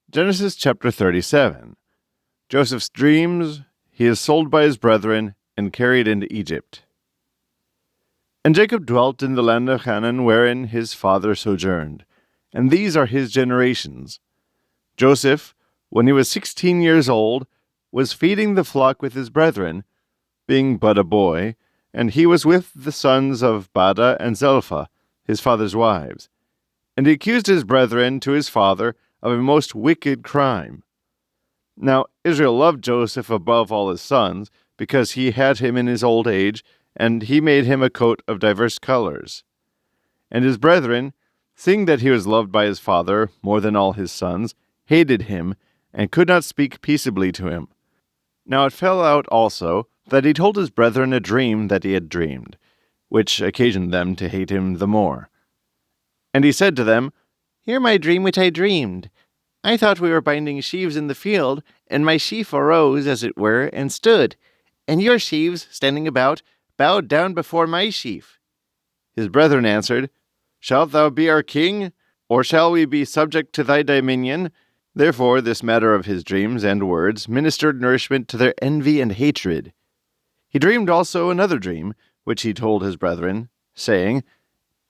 Genesis chapter 37. Joseph's dreams. He is sold by his brethren and carried into Egypt. And Jacob dwelt in the land of Canaan, wherein his father sojourned. And these are his generations. Joseph, when he was 16 years old, was feeding the flock with his brethren, being but a boy, and he was with the sons of Bada and Zelpha, his father's wives. And he accused his brethren to his father of a most wicked crime. Now Israel loved Joseph above all his sons, because he had him in his old age, and he made him a coat of diverse colors. And his brethren, seeing that he was loved by his father more than all his sons, hated him, and could not speak peaceably to him. Now it fell out also that he told his brethren a dream that he had dreamed, which occasioned them to hate him the more. And he said to them, "Hear my dream which I dreamed. I thought we were binding sheaves in the field, and my sheaf arose, as it were, and stood, and your sheaves, standing about, bowed down before my sheaf." His brethren answered, "Shalt thou be our king, or shall we be subject to thy dominion?" Therefore this matter of his dreams and words ministered nourishment to their envy and hatred. He dreamed also another dream, which he told his brethren, saying,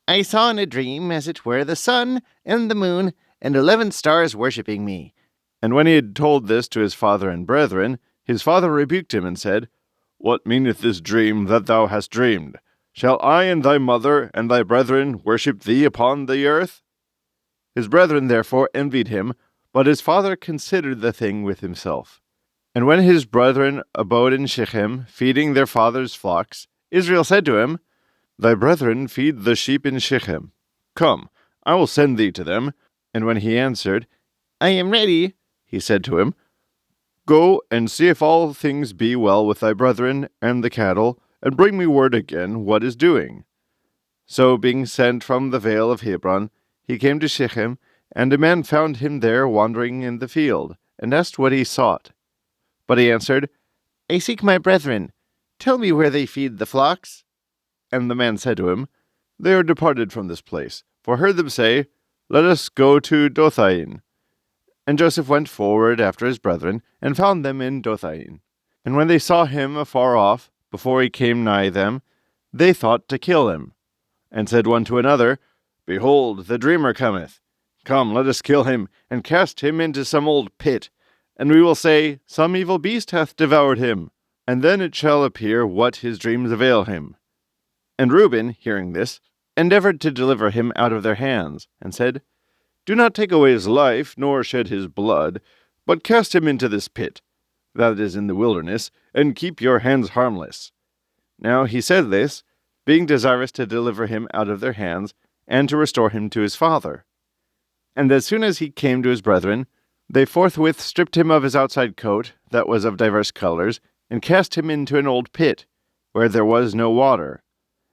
"I saw in a dream, as it were, the sun and the moon and 11 stars worshipping me." And when he had told this to his father and brethren, his father rebuked him and said, "What meaneth this dream that thou hast dreamed? Shall I and thy mother and thy brethren worship thee upon the earth?" His brethren therefore envied him, but his father considered the thing with himself. And when his brethren abode in Shechem, feeding their father's flocks, Israel said to him, "Thy brethren feed the sheep in Shechem. Come, I will send thee to them." And when he answered, "I am ready," he said to him, "Go and see if all things be well with thy brethren and the cattle, and bring me word again what is doing." So being sent from the vale of Hebron, he came to Shechem, and a man found him there wandering in the field, and asked what he sought. But he answered, "I seek my brethren. Tell me where they feed the flocks." And the man said to him, "They are departed from this place, for I heard them say, Let us go to Dothaim." And Joseph went forward after his brethren, and found them in Dothaim. And when they saw him afar off, before he came nigh them, they thought to kill him, and said one to another, "Behold, the dreamer cometh. Come, let us kill him, and cast him into some old pit, and we will say, Some evil beast hath devoured him, and then it shall appear what his dreams avail him." And Reuben, hearing this, endeavored to deliver him out of their hands, and said, "Do not take away his life, nor shed his blood, but cast him into this pit, that is in the wilderness, and keep your hands harmless." Now he said this, being desirous to deliver him out of their hands, and to restore him to his father. And as soon as he came to his brethren, they forthwith stripped him of his outside coat, that was of divers colors, and cast him into an old pit, where there was no water.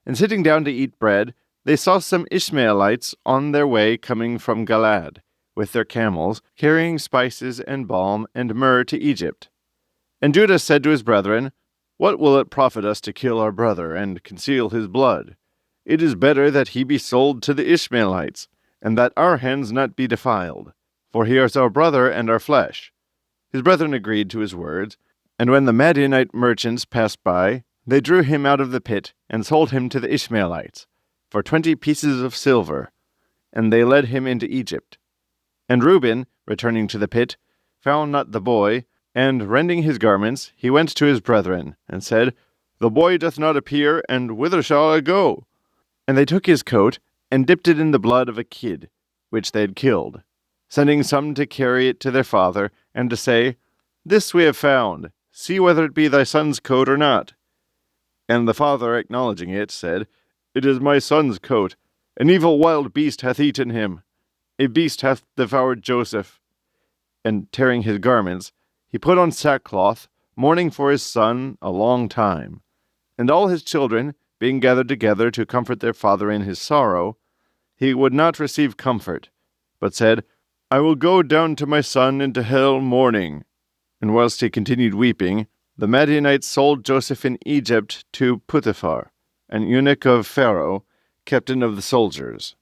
And sitting down to eat bread, they saw some Ishmaelites on their way coming from Galaad, with their camels, carrying spices and balm and myrrh to Egypt. And Judah said to his brethren, "What will it profit us to kill our brother, and conceal his blood? It is better that he be sold to the Ishmaelites, and that our hands not be defiled, for he is our brother and our flesh." His brethren agreed to his words, and when the Midianite merchants passed by, they drew him out of the pit, and sold him to the Ishmaelites, for 20 pieces of silver, and they led him into Egypt. And Reuben, returning to the pit, found not the boy, and rending his garments, he went to his brethren, and said, "The boy doth not appear, and whither shall I go?" And they took his coat, and dipped it in the blood of a kid, which they had killed, sending some to carry it to their father, and to say, "This we have found. See whether it be thy son's coat or not." And the father, acknowledging it, said, "It is my son's coat. An evil wild beast hath eaten him. A beast hath devoured Joseph." And tearing his garments, he put on sackcloth, mourning for his son a long time. And all his children, being gathered together to comfort their father in his sorrow, he would not receive comfort, but said, "I will go down to my son into hell mourning." And whilst he continued weeping, the Midianites sold Joseph in Egypt to Potiphar, an eunuch of Pharaoh, captain of the soldiers.